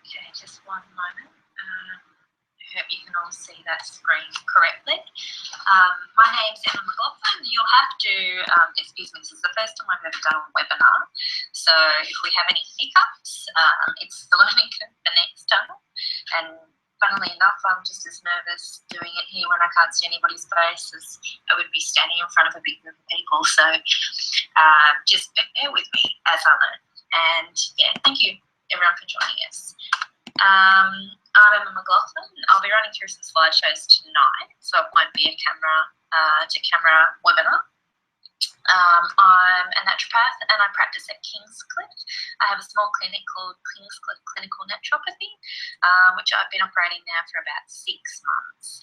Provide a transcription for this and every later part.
Okay, just one moment. I hope you can all see that screen correctly. My name's Emma McLaughlin. You'll have to, excuse me, this is the first time I've ever done a webinar. So if we have any hiccups, it's the learning curve for next time. And funnily enough, I'm just as nervous doing it here when I can't see anybody's face as I would be standing in front of a big group of people. So just bear with me as I learn. And yeah, thank you everyone for joining us. I'm Emma McLaughlin. I'll be running through some slideshows tonight, so it won't be a camera-to-camera webinar. I'm a naturopath and I practice at Kingscliff. I have a small clinic called Kingscliff Clinical Naturopathy, which I've been operating now for about 6 months.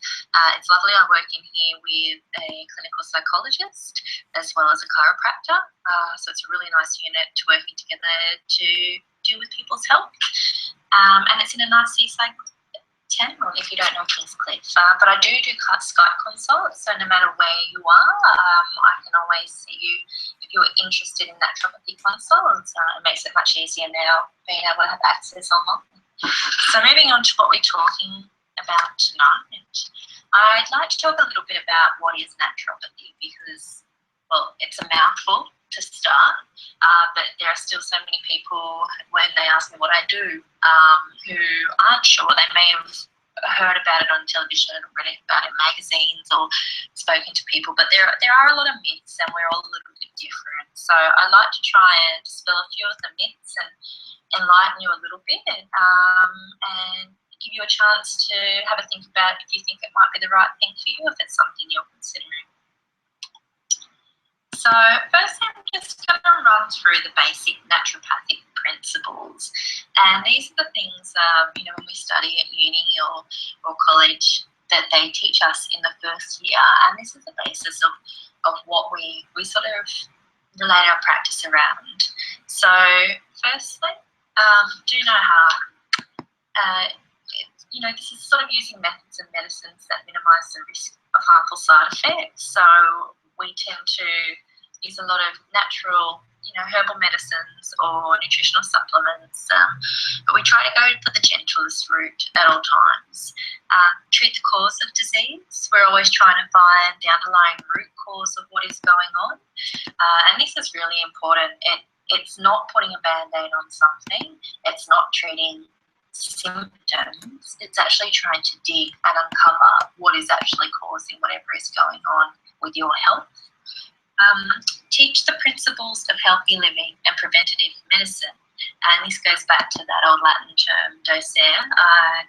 It's lovely. I work in here with a clinical psychologist as well as a chiropractor, so it's a really nice unit to working together to deal with people's health. And it's in a nice seaside town, if you don't know Kingscliff. But I do Skype consults, so no matter where you are, I can always see you if you're interested in naturopathy consults. It makes it much easier now being able to have access online. So moving on to what we're talking about tonight, I'd like to talk a little bit about what is naturopathy because, well, it's a mouthful to start, but there are still so many people when they ask me what I do who aren't sure. They may have heard about it on television or read about it in magazines or spoken to people, but there are a lot of myths and we're all a little bit different. So I like to try and dispel a few of the myths and enlighten you a little bit and give you a chance to have a think about if you think it might be the right thing for you, if it's something you're considering. So first I'm just going to run through the basic naturopathic principles, and these are the things when we study at uni or college that they teach us in the first year, and this is the basis of what we sort of relate our practice around. So firstly, do no harm. This is sort of using methods and medicines that minimise the risk of harmful side effects. So we tend to use a lot of natural, herbal medicines or nutritional supplements, but we try to go for the gentlest route at all times. Treat the cause of disease. We're always trying to find the underlying root cause of what is going on, and this is really important. It's not putting a band-aid on something. It's not treating symptoms. It's actually trying to dig and uncover what is actually causing whatever is going on with your health. Teach the principles of healthy living and preventative medicine. And this goes back to that old Latin term, docere,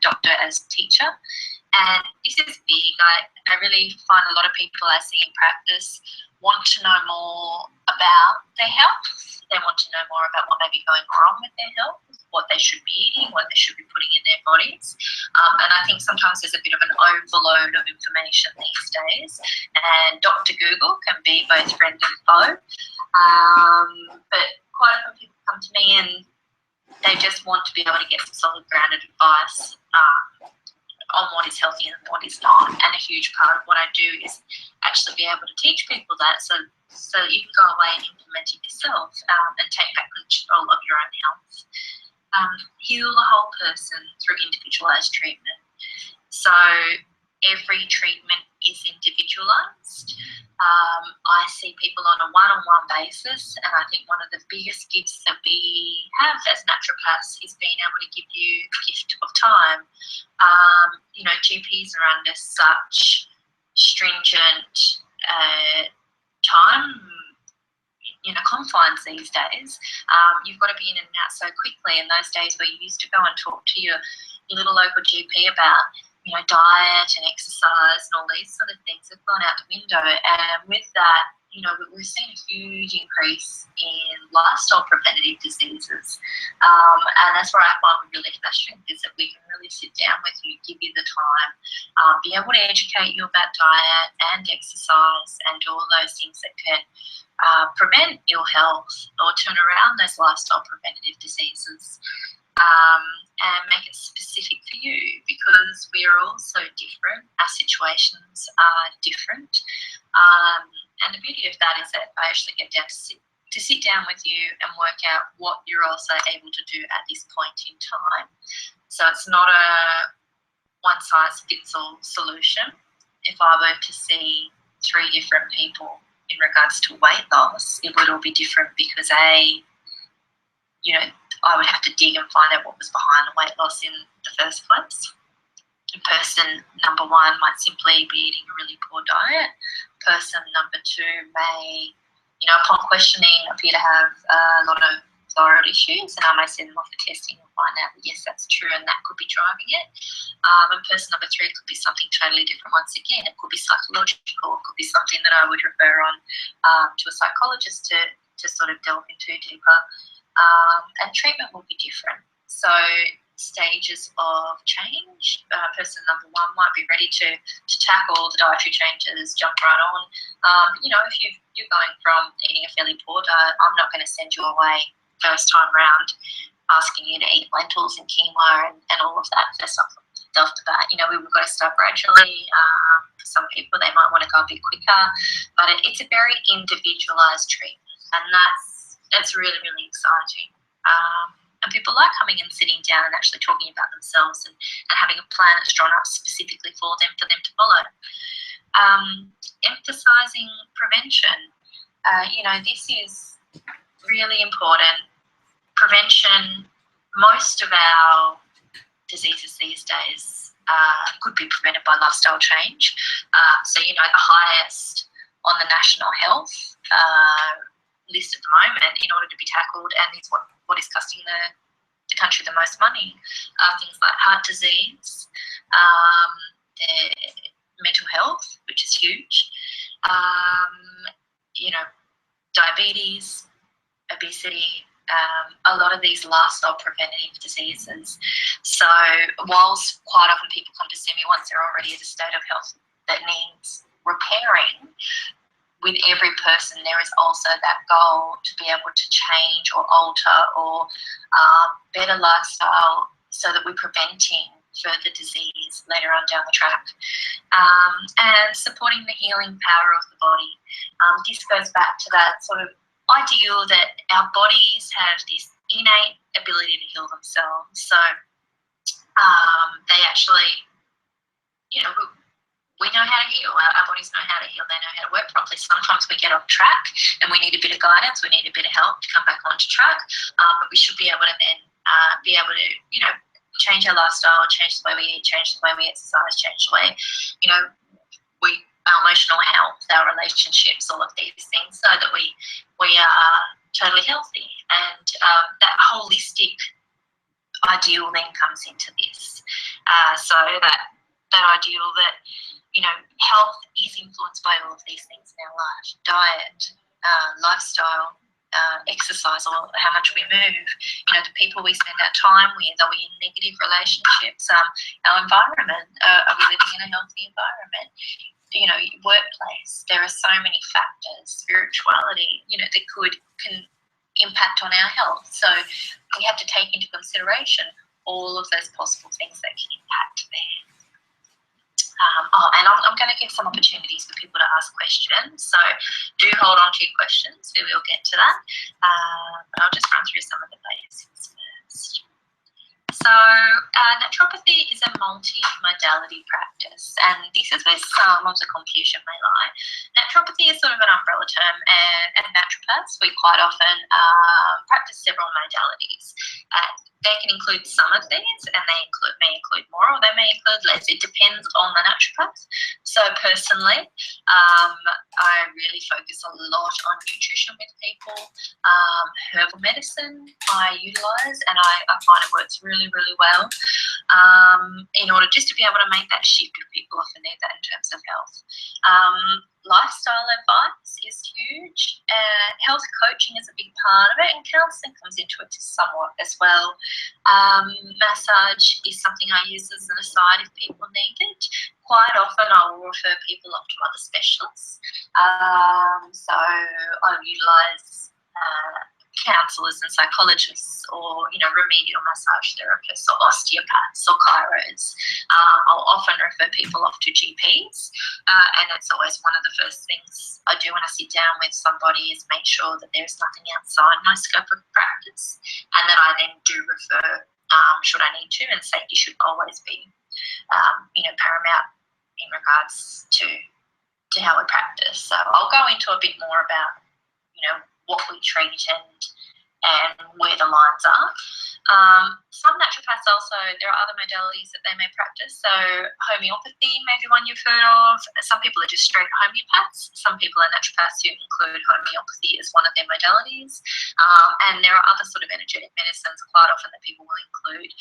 doctor as teacher. And this is big. I really find a lot of people I see in practice want to know more about their health. They want to know more about what may be going wrong with their health, what they should be eating, what they should be putting in their bodies. And I think sometimes there's a bit of an overload of information these days, and Dr. Google can be both friend and foe. But quite often people come to me and they just want to be able to get some solid grounded advice on what is healthy and what is not. And a huge part of what I do is actually be able to teach people that so that you can go away and implement it yourself and take back control of your own health. Heal the whole person through individualised treatment. So every treatment is individualised. I see people on a one-on-one basis, and I think one of the biggest gifts that we have as naturopaths is being able to give you the gift of time. GPs are under such stringent time confines these days. You've got to be in and out so quickly. In those days where you used to go and talk to your little local GP about diet and exercise and all these sort of things have gone out the window. And with that, we've seen a huge increase in lifestyle preventative diseases. And that's where I find we really have that strength, is that we can really sit down with you, give you the time, be able to educate you about diet and exercise and do all those things that can prevent ill health or turn around those lifestyle preventative diseases. And make it specific for you, because we are all so different. Our situations are different. And the beauty of that is that I actually get down to sit down with you and work out what you're also able to do at this point in time. So it's not a one-size-fits-all solution. If I were to see 3 different people in regards to weight loss, it would all be different because I would have to dig and find out what was behind the weight loss in the first place. And person number 1 might simply be eating a really poor diet. Person number 2 may, upon questioning, appear to have a lot of thyroid issues, and I may send them off for testing and find out that yes, that's true, and that could be driving it. And person number 3 could be something totally different. Once again, it could be psychological, it could be something that I would refer on to a psychologist to sort of delve into deeper. And treatment will be different. So stages of change. Person number 1 might be ready to tackle the dietary changes, jump right on. If you're going from eating a fairly poor diet, I'm not going to send you away first time round asking you to eat lentils and quinoa and all of that first off the bat. We've got to start gradually. For some people, they might want to go a bit quicker, but it's a very individualised treatment, and that's really, really exciting. And people like coming and sitting down and actually talking about themselves and having a plan that's drawn up specifically for them to follow. Emphasising prevention. This is really important. Prevention, most of our diseases these days could be prevented by lifestyle change. So, the highest on the national health list at the moment in order to be tackled, and is what is costing the country the most money, things like heart disease, mental health, which is huge, diabetes, obesity, a lot of these lifestyle preventative diseases. So whilst quite often people come to see me once they're already at a state of health that needs repairing, with every person there is also that goal to be able to change or alter or better lifestyle so that we're preventing further disease later on down the track. And supporting the healing power of the body. This goes back to that sort of ideal that our bodies have this innate ability to heal themselves. So they actually, we know how to heal. Our bodies know how to heal. They know how to work properly. Sometimes we get off track and we need a bit of guidance. We need a bit of help to come back onto track. But we should be able to then change our lifestyle, change the way we eat, change the way we exercise, change the way, our emotional health, our relationships, all of these things, so that we are totally healthy. And that holistic ideal then comes into this. So that ideal that, health is influenced by all of these things in our life: diet, lifestyle, exercise, or how much we move, the people we spend our time with, are we in negative relationships, our environment, are we living in a healthy environment, workplace. There are so many factors, spirituality, that can impact on our health. So we have to take into consideration all of those possible things that can impact there. And I'm going to give some opportunities for people to ask questions. So do hold on to your questions. We will get to that. But I'll just run through some of the basics first. So naturopathy is a multi-modality practice, and this is where some of the confusion may lie. Naturopathy is sort of an umbrella term, and naturopaths, we quite often practice several modalities. They can include some of these, and they may include more, or they may include less. It depends on the naturopath. So personally, I really focus a lot on nutrition with people. Herbal medicine I utilise, and I find it works really, really well in order just to be able to make that shift if people often need that in terms of health. Lifestyle advice is huge. Health coaching is a big part of it, and counselling comes into it somewhat as well. Massage is something I use as an aside if people need it. Quite often I will refer people off to other specialists. So I utilise counsellors and psychologists, or remedial massage therapists, or osteopaths, or chiros. I'll often refer people off to GPs, and that's always one of the first things I do when I sit down with somebody, is make sure that there's nothing outside my scope of practice, and that I then do refer should I need to, and safety should always be, paramount in regards to how we practice. So I'll go into a bit more about, what we treat and where the lines are. Some naturopaths also, there are other modalities that they may practice. So homeopathy may be one you've heard of. Some people are just straight homeopaths. Some people are naturopaths who include homeopathy as one of their modalities. And there are other sort of energetic medicines quite often that people will include,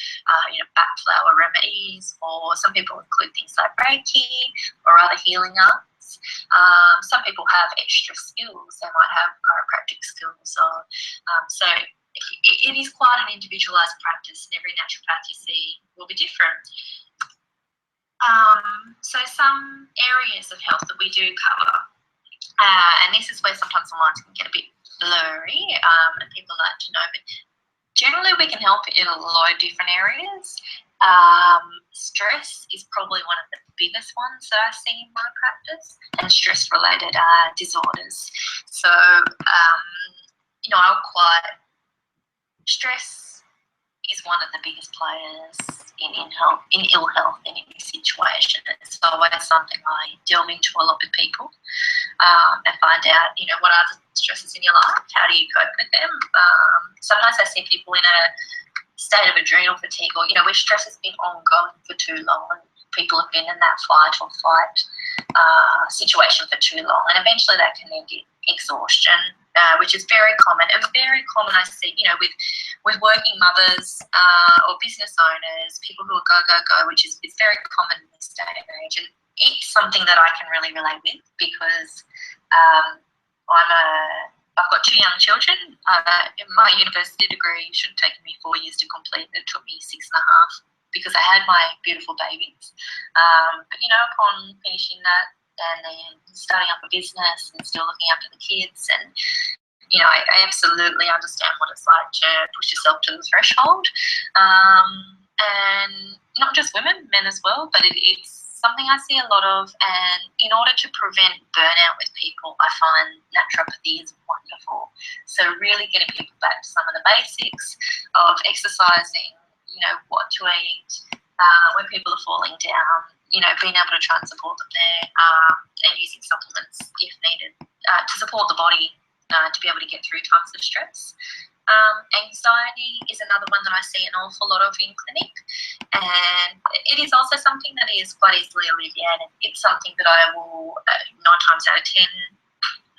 bat flower remedies, or some people include things like Reiki or other healing arts. Some people have extra skills. They might have chiropractic skills, or so it is quite an individualised practice, and every naturopath you see will be different. So some areas of health that we do cover, and this is where sometimes the lines can get a bit blurry, and people like to know, but generally we can help in a lot of different areas. Stress is probably one of the biggest ones that I see in my practice, and stress-related disorders. So, stress is one of the biggest players in ill health in any situation. It's always something I delve into a lot with people, and find out, what are the stresses in your life? How do you cope with them? Sometimes I see people in a state of adrenal fatigue, or, where stress has been ongoing for too long, and people have been in that fight or flight situation for too long, and eventually that can end in exhaustion, which is very common. And very common I see, with working mothers or business owners, people who are go, which is very common in this day and age. And it's something that I can really relate with, because I've got 2 young children. My university degree should have taken me 4 years to complete. It took me 6.5 because I had my beautiful babies. But, upon finishing that and then starting up a business and still looking after the kids, and, I absolutely understand what it's like to push yourself to the threshold. And not just women, men as well, but it's something I see a lot of. And in order to prevent burnout with people, I find naturopathy is wonderful. So really getting people back to some of the basics of exercising, what to eat, when people are falling down, being able to try and support them there, and using supplements if needed to support the body to be able to get through times of stress. Anxiety is another one that I see an awful lot of in clinic, and it is also something that is quite easily alleviated. It's something that I will 9 times out of 10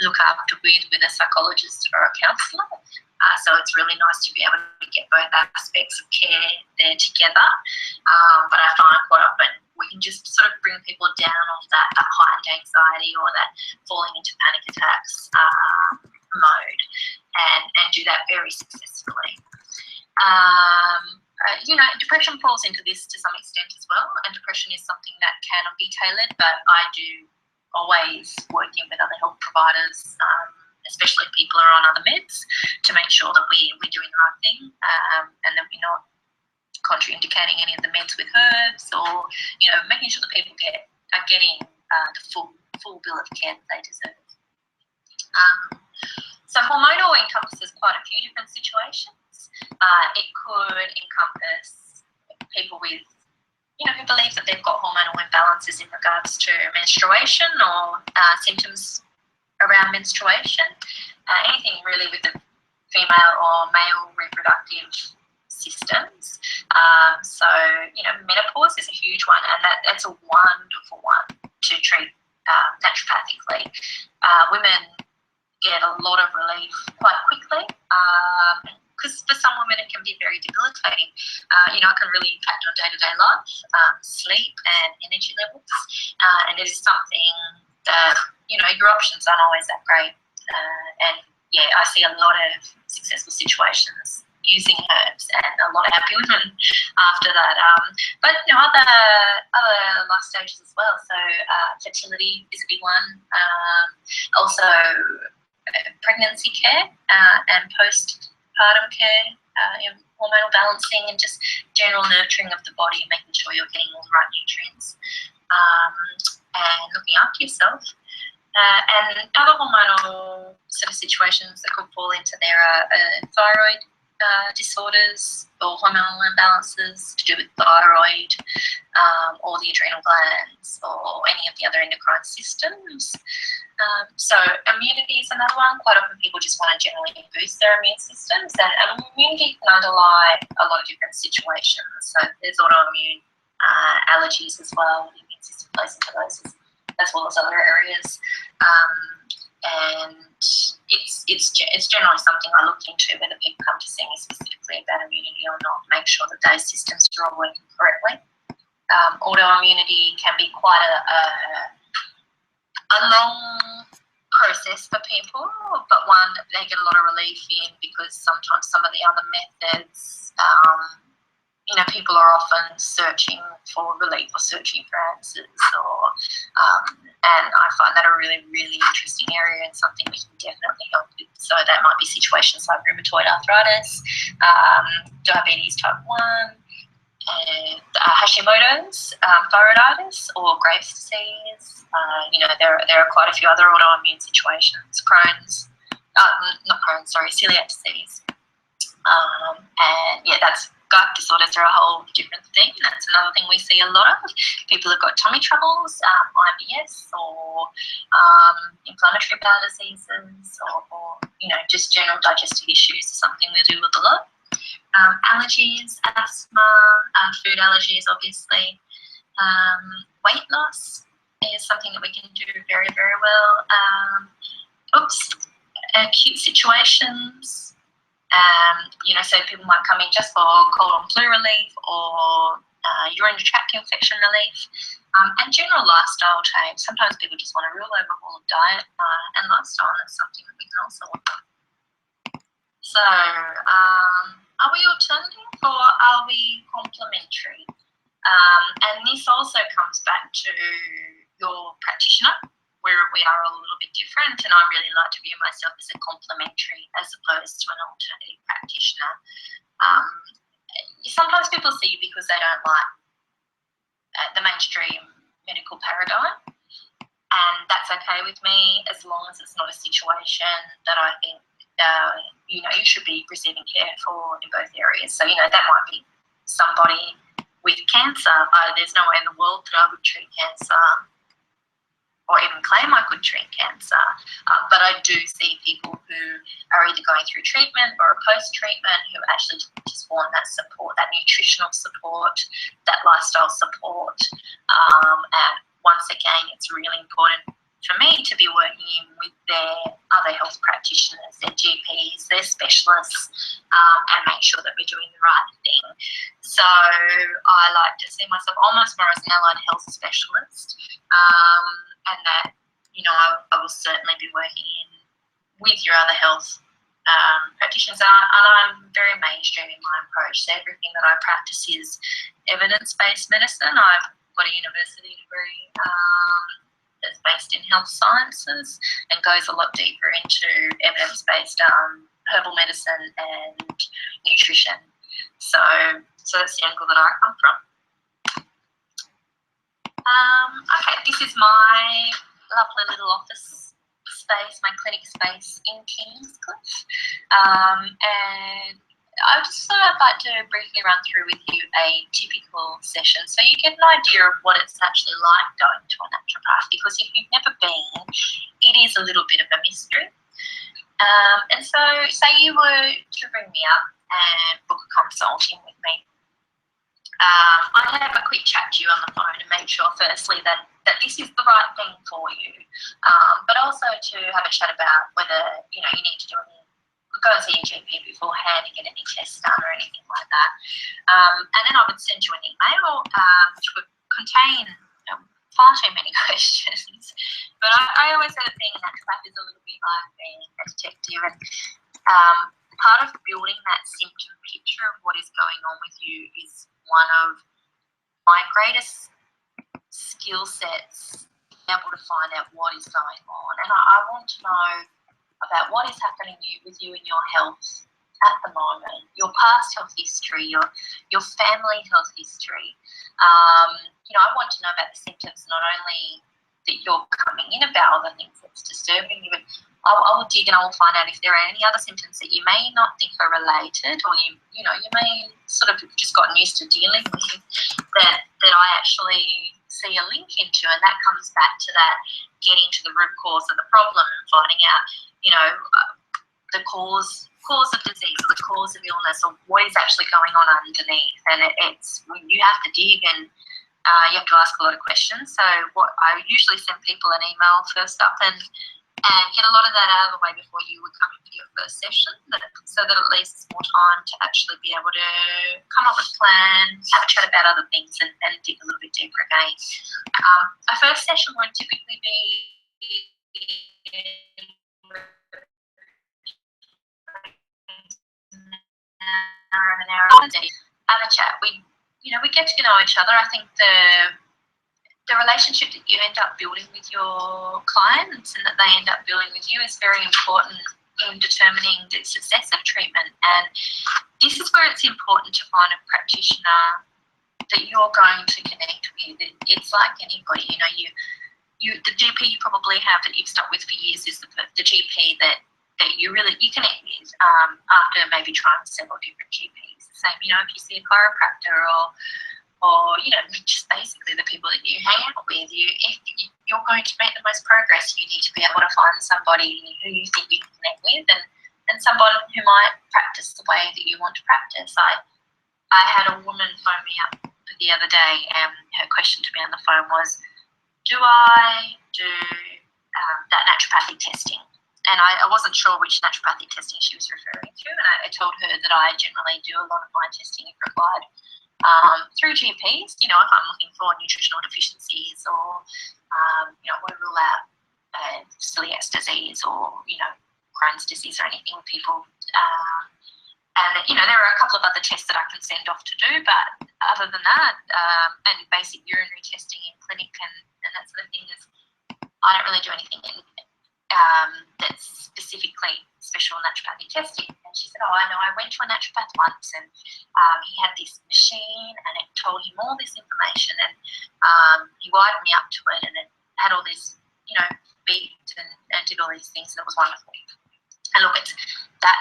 look after with a psychologist or a counsellor. So it's really nice to be able to get both aspects of care there together. But I find quite often we can just sort of bring people down off that heightened anxiety or that falling into panic attacks mode, and do that very successfully. Depression falls into this to some extent as well, and depression is something that cannot be tailored, but I do always work in with other health providers, especially if people are on other meds, to make sure that we're doing the right thing, and that we're not contraindicating any of the meds with herbs, or making sure that people are getting the full bill of care that they deserve. So hormonal encompasses quite a few different situations. It could encompass people with, who believe that they've got hormonal imbalances in regards to menstruation or symptoms around menstruation. Anything really with the female or male reproductive systems. So, menopause is a huge one, and that's a wonderful one to treat naturopathically. Women get a lot of relief quite quickly, because for some women it can be very debilitating. It can really impact on day-to-day life, sleep and energy levels, and it is something that, your options aren't always that great. And I see a lot of successful situations using herbs, and a lot of happy women after that. But other life stages as well. So fertility is a big one. Also pregnancy care and postpartum care, hormonal balancing, and just general nurturing of the body, making sure you're getting all the right nutrients, and looking after yourself. And other hormonal sort of situations that could fall into there are thyroid disorders or hormonal imbalances to do with thyroid or the adrenal glands or any of the other endocrine systems. So immunity is another one. Quite often people just want to generally boost their immune systems, and immunity can underlie a lot of different situations. So there's autoimmune allergies as well. The immune system plays into those as well as other areas. And it's generally something I look into, whether people come to see me specifically about immunity or not, make sure that those systems are all working correctly. Autoimmunity can be quite a long process for people, but one that they get a lot of relief in, because sometimes some of the other methods, people are often searching for relief or searching for answers, and I find that a really, really interesting area and something we can definitely help with. So that might be situations like rheumatoid arthritis, diabetes type 1, and Hashimoto's, thyroiditis, or Graves' disease. There are quite a few other autoimmune situations, celiac disease. And yeah, that's gut disorders are a whole different thing. That's another thing we see a lot of. People have got tummy troubles, IBS, or inflammatory bowel diseases, or just general digestive issues is something we do with a lot. Allergies, asthma, food allergies, obviously. Weight loss is something that we can do very, very well. Acute situations. So people might come in just for cold and flu relief, or urinary tract infection relief, and general lifestyle change. Sometimes people just want a real overhaul of diet and lifestyle, and that's something that we can also look at. So, are we alternative or are we complementary? And this also comes back to your practitioner, where we are a little bit different, and I really like to view myself as a complementary as opposed to an alternative practitioner. Sometimes people see you because they don't like the mainstream medical paradigm, and that's okay with me as long as it's not a situation that I think you should be receiving care for in both areas. So that might be somebody with cancer. There's no way in the world that I would treat cancer or even claim I could treat cancer, but I do see people who are either going through treatment or post-treatment who actually just want that support, that nutritional support, that lifestyle support. And once again, it's really important for me to be working with their other health practitioners, their GPs, their specialists, and make sure that we're doing the right thing. So I like to see myself almost more as an allied health specialist, and that, I will certainly be working with your other health practitioners. And I'm very mainstream in my approach. So everything that I practice is evidence-based medicine. I've got a university degree that's based in health sciences and goes a lot deeper into evidence-based herbal medicine and nutrition. So that's the angle that I come from. Okay, this is my lovely little office space, my clinic space in Kingscliff. And I just thought I'd like to briefly run through with you a typical session so you get an idea of what it's actually like going to a naturopath, because if you've never been, it is a little bit of a mystery. And so say you were to bring me up and book a consulting with me. I'd have a quick chat to you on the phone and make sure firstly that this is the right thing for you, but also to have a chat about whether you need to do go and see your GP beforehand and get any tests done or anything like that. And then I would send you an email which would contain far too many questions. But I always say the thing in naturopath is a little bit like being a detective, and part of building that symptom picture of what is going on with you is one of my greatest skill sets, being able to find out what is going on. And I want to know about what is happening with you in your health at the moment, your past health history, your family health history. I want to know about the symptoms not only that you're coming in about, or the things that's disturbing you. And I will dig and I will find out if there are any other symptoms that you may not think are related, or you may sort of just gotten used to dealing with, that I actually see a link into, and that comes back to that getting to the root cause of the problem and finding out, the cause of disease, or the cause of illness, or what is actually going on underneath. And it's you have to dig, and you have to ask a lot of questions. So what I usually send people an email first up and get a lot of that out of the way before you would come in for your first session, so that at least there's more time to actually be able to come up with a plan, have a chat about other things, and dig a little bit deeper again. A first session would typically be an hour a day. Have a chat. We get to know each other. I think the relationship that you end up building with your clients and that they end up building with you is very important in determining the success of treatment. And this is where it's important to find a practitioner that you're going to connect with. It's like anybody, the GP you probably have that you've stuck with for years is the GP that you connect with after maybe trying several different GPs. The same, if you see a chiropractor or just basically the people that you hang out with, if you're going to make the most progress, you need to be able to find somebody who you think you can connect with, and somebody who might practice the way that you want to practice. I had a woman phone me up the other day, and her question to me on the phone was, do I do that naturopathic testing? And I wasn't sure which naturopathic testing she was referring to, and I told her that I generally do a lot of my testing if required through GPs, if I'm looking for nutritional deficiencies, or I want to rule out celiac disease, or Crohn's disease, or anything with people. And there are a couple of other tests that I can send off to do, but other than that, and basic urinary testing in clinic and that sort of thing, I don't really do anything that's specifically special naturopathic testing. And she said, I know, I went to a naturopath once, and he had this machine, and it told him all this information, and he wired me up to it, and it had all this, beeped and did all these things, and it was wonderful. And look, it's that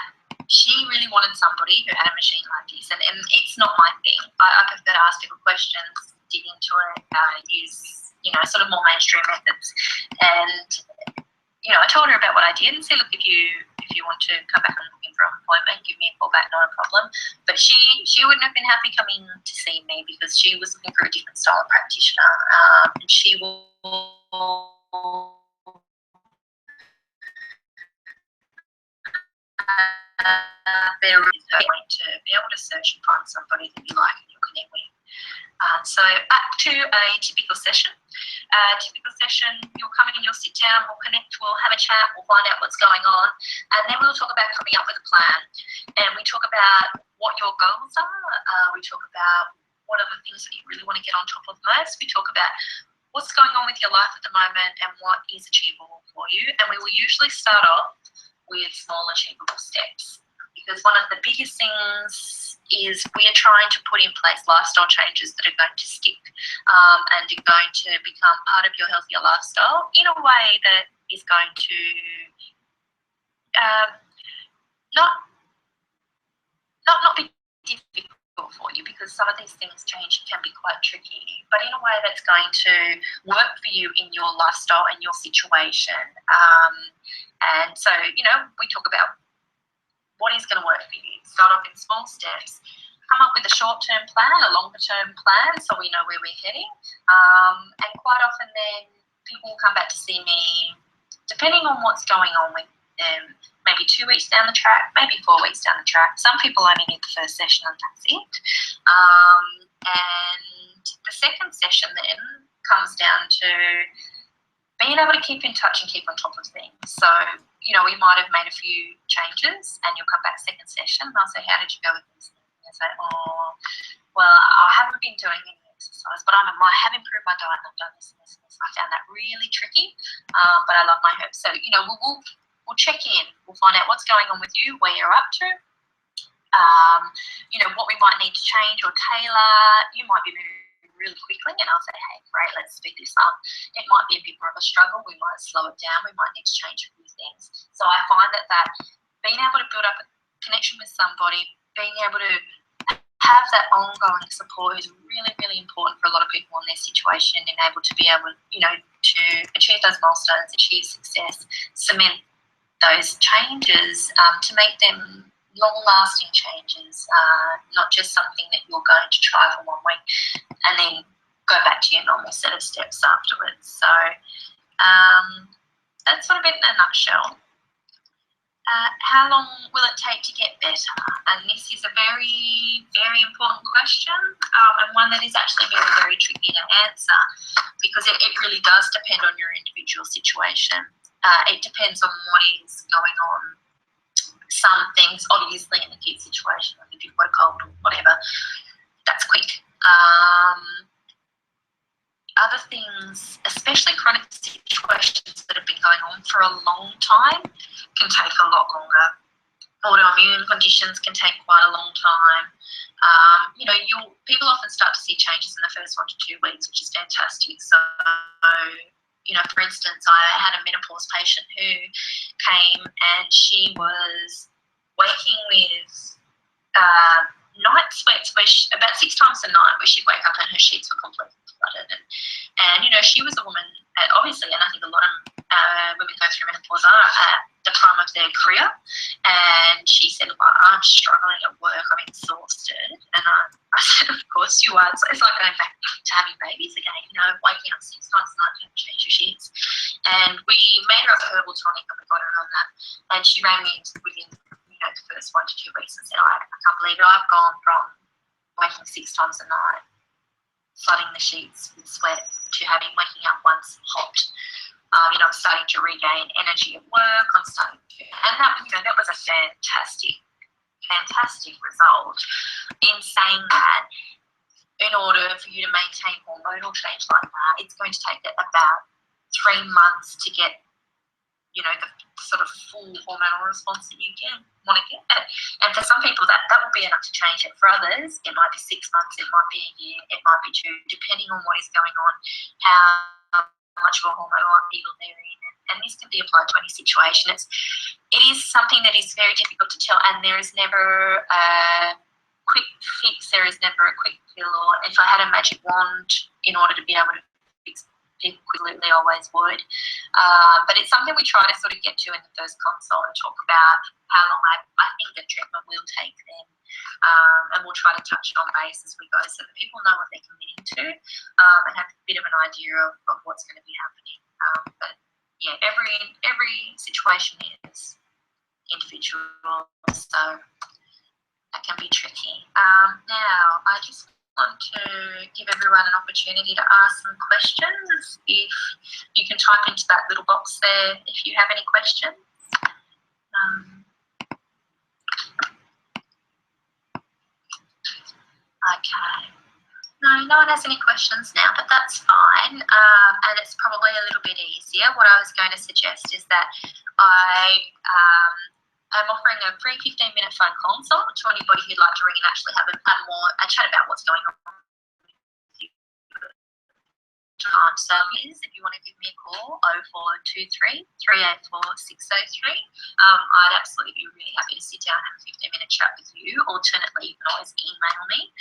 she really wanted somebody who had a machine like this, and it's not my thing. I prefer to ask people questions, dig into it, use sort of more mainstream methods. And I told her about what I did and said, look, if you want to come back and looking for an appointment, give me a call back, not a problem. But she wouldn't have been happy coming to see me because she was looking for a different style of practitioner, and she will better going to be able to search and find somebody that you like and you'll connect with. So back to a typical session. You'll come in and you'll sit down, we'll connect, we'll have a chat, we'll find out what's going on, and then we'll talk about coming up with a plan. And we talk about what your goals are. We talk about what are the things that you really want to get on top of most. We talk about what's going on with your life at the moment and what is achievable for you. And we will usually start off with small achievable steps, because one of the biggest things is we are trying to put in place lifestyle changes that are going to stick and are going to become part of your healthier lifestyle in a way that is going to not be difficult for you, because some of these things change can be quite tricky, but in a way that's going to work for you in your lifestyle and your situation. And so, we talk about what is going to work for you. Start off in small steps, come up with a short-term plan, a longer-term plan, so we know where we're heading. And quite often then people will come back to see me depending on what's going on with them, maybe 2 weeks down the track, maybe 4 weeks down the track. Some people only need the first session and that's it. And the second session then comes down to being able to keep in touch and keep on top of things. So, we might have made a few changes and you'll come back second session and I'll say, how did you go with this? And you'll say, well, I haven't been doing any exercise, but I have improved my diet and I've done this and this and this. I found that really tricky, but I love my herbs. So, we'll check in. We'll find out what's going on with you, where you're up to, what we might need to change or tailor. You might be moving really quickly, and I'll say, hey, great, let's speed this up. It might be a bit more of a struggle. We might slow it down. We might need to change a few things. So I find that being able to build up a connection with somebody, being able to have that ongoing support is really, really important for a lot of people in their situation, and able to be able, to achieve those milestones, achieve success, cement those changes, to make them long-lasting changes, not just something that you're going to try for 1 week and then go back to your normal set of steps afterwards. So that's sort of it in a nutshell. How long will it take to get better? And this is a very, very important question, and one that is actually very, very tricky to answer, because it really does depend on your individual situation. It depends on what is going on. Some things, obviously, in the acute situation, like if you've got a cold or whatever, that's quick. Other things, especially chronic situations that have been going on for a long time, can take a lot longer. Autoimmune conditions can take quite a long time. People often start to see changes in the first 1 to 2 weeks, which is fantastic. So, for instance, I had a menopause patient who came and she was waking with night sweats about 6 times a night, where she'd wake up and her sheets were completely flooded. And she was a woman, obviously, and I think a lot of women going through menopause are at the prime of their career. And she said, I'm struggling at work, I'm exhausted. And I said, of course you are. It's like going back to having babies again, waking up 6 times a night to change your sheets. And we made her up a herbal tonic and we got her on that. And she rang me within the first 1 to 2 weeks and said, I can't believe it, I've gone from waking 6 times a night, flooding the sheets with sweat, to waking up once hot. I'm starting to regain energy at work. And that was a fantastic result. In saying that, in order for you to maintain hormonal change like that, it's going to take about 3 months to get, the sort of full hormonal response that you want to get. And for some people, that will be enough to change it. For others, it might be 6 months, it might be a year, it might be 2, depending on what is going on, how much of a hormonal upheaval they're in. And this can be applied to any situation. It is something that is very difficult to tell, and there is never a quick fix, there is never a quick pill, or if I had a magic wand in order to be able to fix people quickly, they always would. But it's something we try to sort of get to in the first consult and talk about how long I think the treatment will take them. And we'll try to touch it on base as we go, so that people know what they're committing to, and have a bit of an idea of what's going to be happening. But yeah, every situation is individual, so that can be tricky. Now, I just want to give everyone an opportunity to ask some questions. If you can type into that little box there if you have any questions. Okay. No one has any questions now, but that's fine. And it's probably a little bit easier. What I was going to suggest is that I'm offering a free 15-minute phone consult to anybody who'd like to ring and actually have a chat about what's going on. So if you want to give me a call, 0423 384 603. I'd absolutely be really happy to sit down and have a 15-minute chat with you. Alternatively, you can always email me,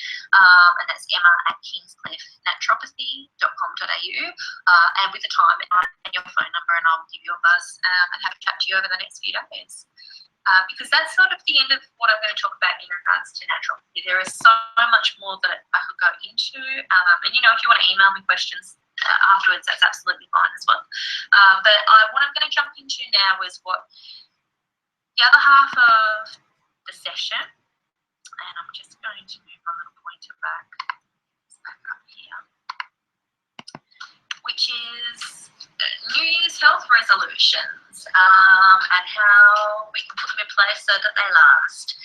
and that's emma@kingscliffnaturopathy.com.au, and with the time and your phone number, and I'll give you a buzz and have a chat to you over the next few days. Because that's sort of the end of what I'm going to talk about in regards to naturopathy. There is so much more that I could go into, and if you want to email me questions afterwards, that's absolutely fine as well. But what I'm going to jump into now is what the other half of the session, and I'm just going to move my little pointer back up here, which is New Year's health resolutions, and how we can put them in place so that they last.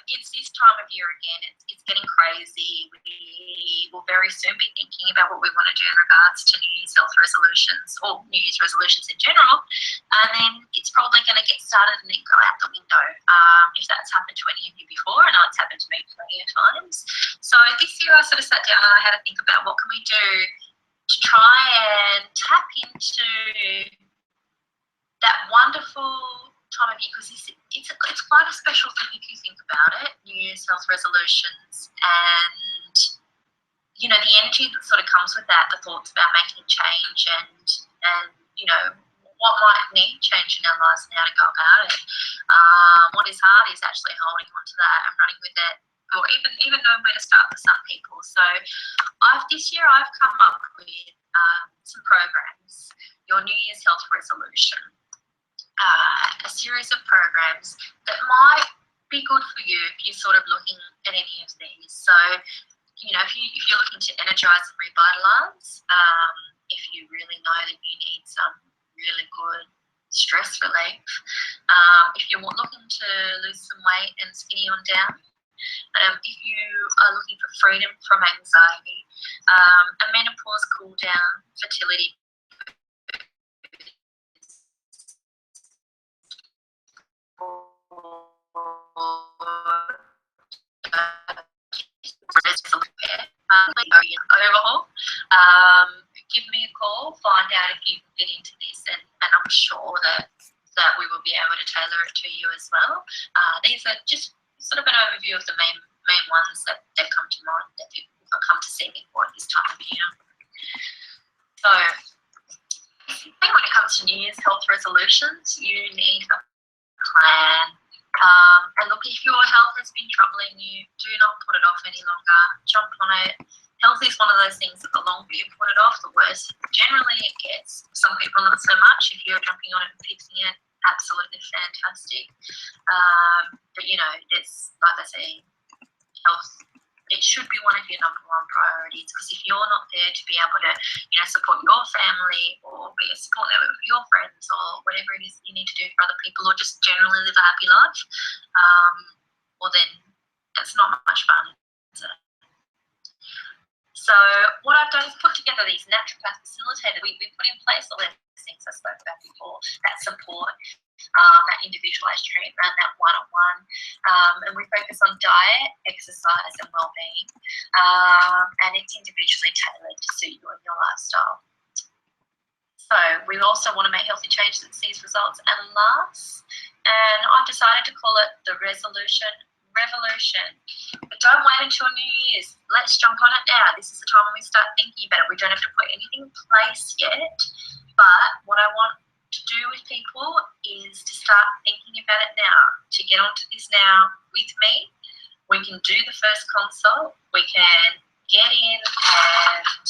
It's this time of year again. It's getting crazy. We will very soon be thinking about what we want to do in regards to New Year's health resolutions or New Year's resolutions in general. And then it's probably going to get started and then go out the window. If that's happened to any of you before, I know it's happened to me plenty of times. So this year I sort of sat down and I had to think about what can we do to try and tap into that wonderful time of year, because it's quite a special thing if you think about it, New Year's health resolutions, and the energy that sort of comes with that, the thoughts about making change and what might need change in our lives and how to go about it. What is hard is actually holding on to that and running with it, or even knowing where to start for some people. So this year I've come up with some programs, your New Year's health resolution, a series of programs that might be good for you if you're sort of looking at any of these. So, if you're looking to energize and revitalize, if you really know that you need some really good stress relief, if you're looking to lose some weight and skinny on down, if you are looking for freedom from anxiety, a menopause cool down, fertility, overhaul, give me a call, find out if you can fit into this, and I'm sure that we will be able to tailor it to you as well. These are just sort of an overview of the main ones that come to mind that people come to see me for at this time of year. So, when it comes to New Year's health resolutions, you need a plan. And look, if your health has been troubling you, do not put it off any longer. Jump on it. Health is one of those things that the longer you put it off, the worse generally it gets. Some people not so much. If you're jumping on it and fixing it, absolutely fantastic. But it's like I say, health, it should be one of your number one priorities, because if you're not there to be able to support your family or be a support network for your friends or whatever it is you need to do for other people, or just generally live a happy life, well then it's not much fun, is it? So what I've done is put together these naturopath facilitators. We put in place all those things I spoke about before, that support, that individualised treatment, that one-on-one, and we focus on diet, exercise and well-being, and it's individually tailored to suit you and your lifestyle. So we also want to make healthy change that sees results and lasts, and I've decided to call it the Resolution Revolution. But don't wait until New Year's. Let's jump on it now. This is the time when we start thinking about it. We don't have to put anything in place yet, but what I want to do with people is to start thinking about it now, to get onto this now with me. We can do the first consult. We can get in and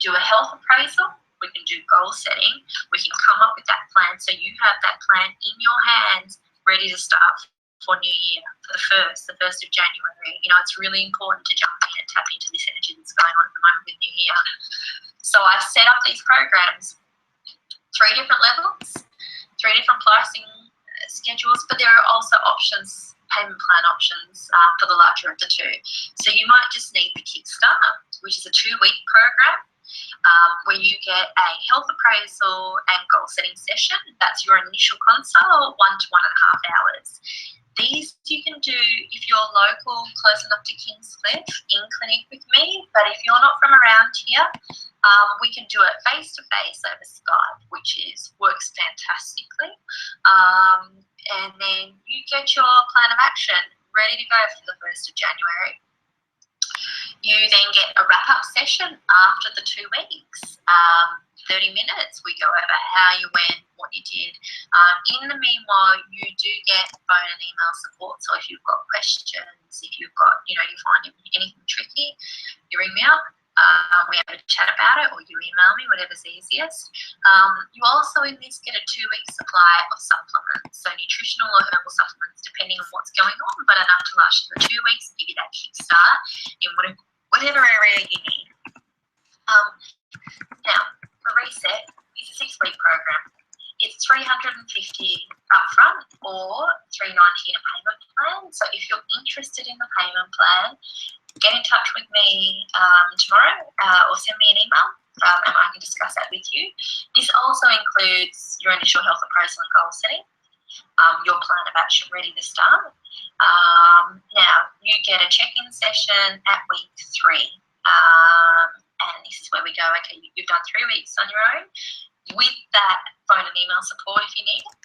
do a health appraisal. We can do goal setting. We can come up with that plan, so you have that plan in your hands, ready to start for New Year, for the 1st of January. It's really important to jump in and tap into this energy that's going on at the moment with New Year. So I've set up these programs, 3 different levels, 3 different pricing schedules, but there are also options, payment plan options for the larger of the 2. So you might just need the Kickstart, which is a 2-week program, where you get a health appraisal and goal setting session. That's your initial consult, 1 to 1.5 hours. These you can do if you're local, close enough to Kingscliff, in clinic with me, but if you're not from around here, we can do it face-to-face over Skype, which works fantastically. And then you get your plan of action ready to go for the 1st of January. You then get a wrap-up session after the 2 weeks, 30 minutes. We go over how you went, what you did. In the meanwhile, you do get phone and email support. So if you've got questions, if you've got, you find anything tricky, you ring me up. We have a chat about it, or you email me, whatever's easiest. You also in this get a 2-week supply of supplements, so nutritional or herbal supplements, depending on what's going on, but enough to last you for 2 weeks and give you that kickstart in whatever area you need. Now, the Reset is a 6-week program. It's $350 upfront or $390 in a payment plan. So if you're interested in the payment plan, get in touch with me tomorrow or send me an email and I can discuss that with you. This also includes your initial health appraisal and goal setting, your plan of action ready to start. Now, you get a check-in session at week 3. And this is where we go, okay, you've done 3 weeks on your own. With that phone and email support if you need it.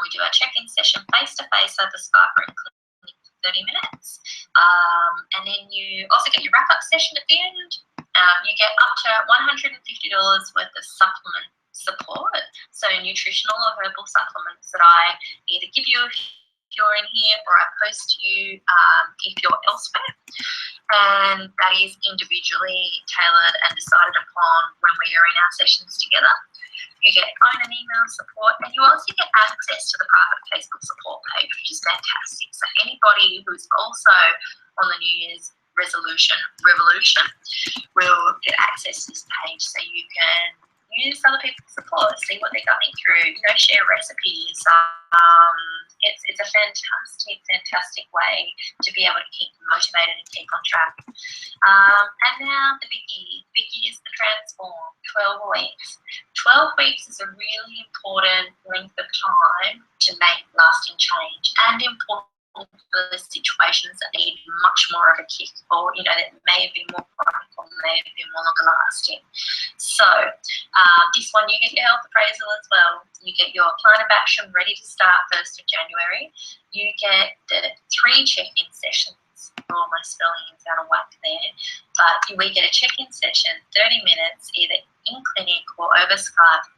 We do our check-in session face-to-face over Skype or in clinic for 30 minutes. And then you also get your wrap-up session at the end. You get up to $150 worth of supplement support, so nutritional or herbal supplements that I either give you if you're in here or I post to you if you're elsewhere. And that is individually tailored and decided upon when we are in our sessions together. You get phone and email support, and you also get access to the private Facebook support page, which is fantastic. So anybody who's also on the New Year's resolution revolution will get access to this page, so you can use other people's support, see what they're going through, share recipes. It's a fantastic way to be able to keep motivated and keep on track. And now the biggie. Biggie is the transform, 12 weeks. 12 weeks is a really important length of time to make lasting change, and important for the situations that need much more of a kick, or that may have been more chronic or may have been more longer lasting. So this one, you get your health appraisal as well. You get your plan of action ready to start 1st of January. You get the 3 check-in sessions. Oh, my spelling is out of whack there. But we get a check-in session, 30 minutes, either in clinic or over Skype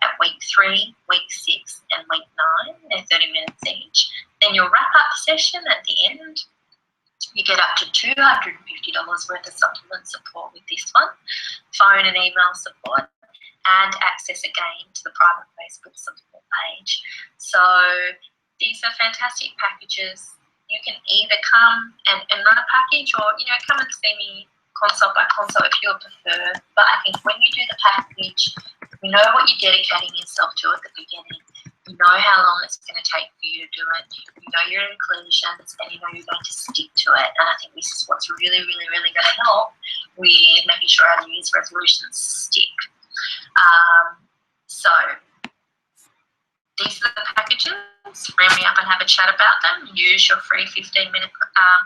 at week 3, week 6, and week 9. They're 30 minutes each. Then your wrap-up session at the end, you get up to $250 worth of supplement support with this one, phone and email support, and access again to the private Facebook support page. So these are fantastic packages. You can either come and run a package, or come and see me consult by consult if you prefer. But I think when you do the package, you know what you're dedicating yourself to at the beginning. You know how long it's going to take for you to do it. You know your inclusions, and you know you're going to stick to it. And I think this is what's really, really, really going to help with making sure our New Year's resolutions stick. So these are the packages. Ring me up and have a chat about them. Use your free 15-minute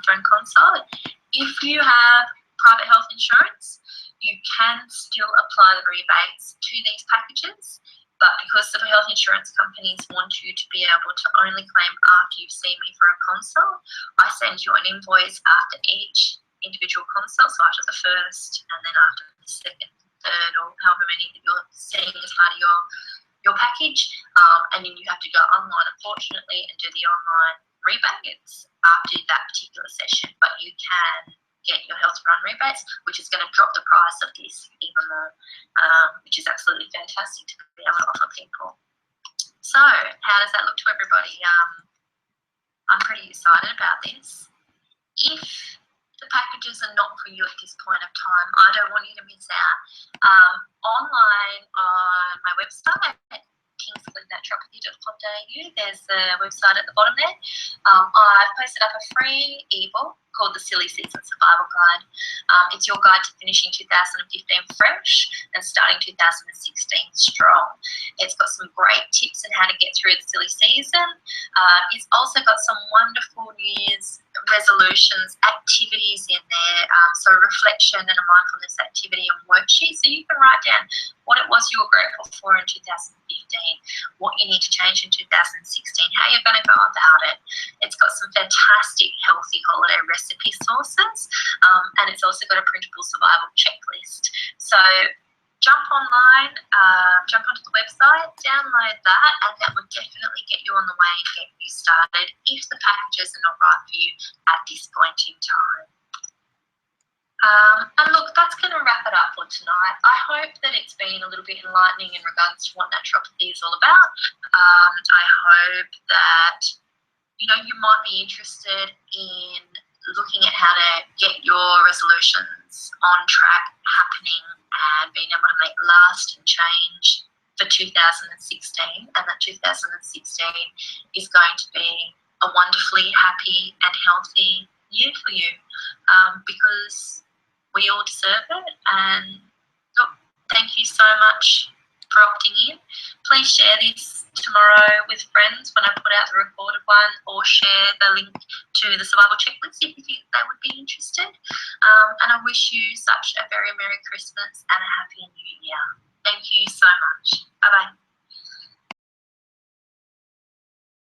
phone consult. If you have private health insurance, you can still apply the rebates to these packages. But because the health insurance companies want you to be able to only claim after you've seen me for a consult, I send you an invoice after each individual consult, so after the first and then after the second, third, or however many that you're seeing as part of your package. And then you have to go online, unfortunately, and do the online rebates after that particular session. But you can get your health run rebates, which is going to drop the price of this even more, which is absolutely fantastic to be able to offer people. So how does that look to everybody? I'm pretty excited about this. If the packages are not for you at this point of time, I don't want you to miss out. Online on my website, naturopathy.com.au, there's the website at the bottom there. I've posted up a free ebook called The Silly Season Survival Guide. It's your guide to finishing 2015 fresh and starting 2016 strong. It's got some great tips on how to get through the silly season. It's also got some wonderful New Year's resolutions, activities in there, so reflection and a mindfulness activity and worksheet, so you can write down what it was you were grateful for in 2015, what you need to change in 2016, how you're going to go about it. It's got some fantastic healthy holiday recipe sources, and it's also got a printable survival checklist. So jump online, jump onto the website, download that, and that will definitely get you on the way and get you started if the packages are not right for you at this point in time. And look, that's going to wrap it up for tonight. I hope that it's been a little bit enlightening in regards to what naturopathy is all about. I hope that you might be interested in looking at how to get your resolutions on track, happening, and being able to make lasting change for 2016, and that 2016 is going to be a wonderfully happy and healthy year for you, because we all deserve it. And look, thank you so much for opting in. Please share this tomorrow with friends when I put out the recorded one, or share the link to the survival checklist if you think they would be interested. And I wish you such a very Merry Christmas and a Happy New Year. Thank you so much.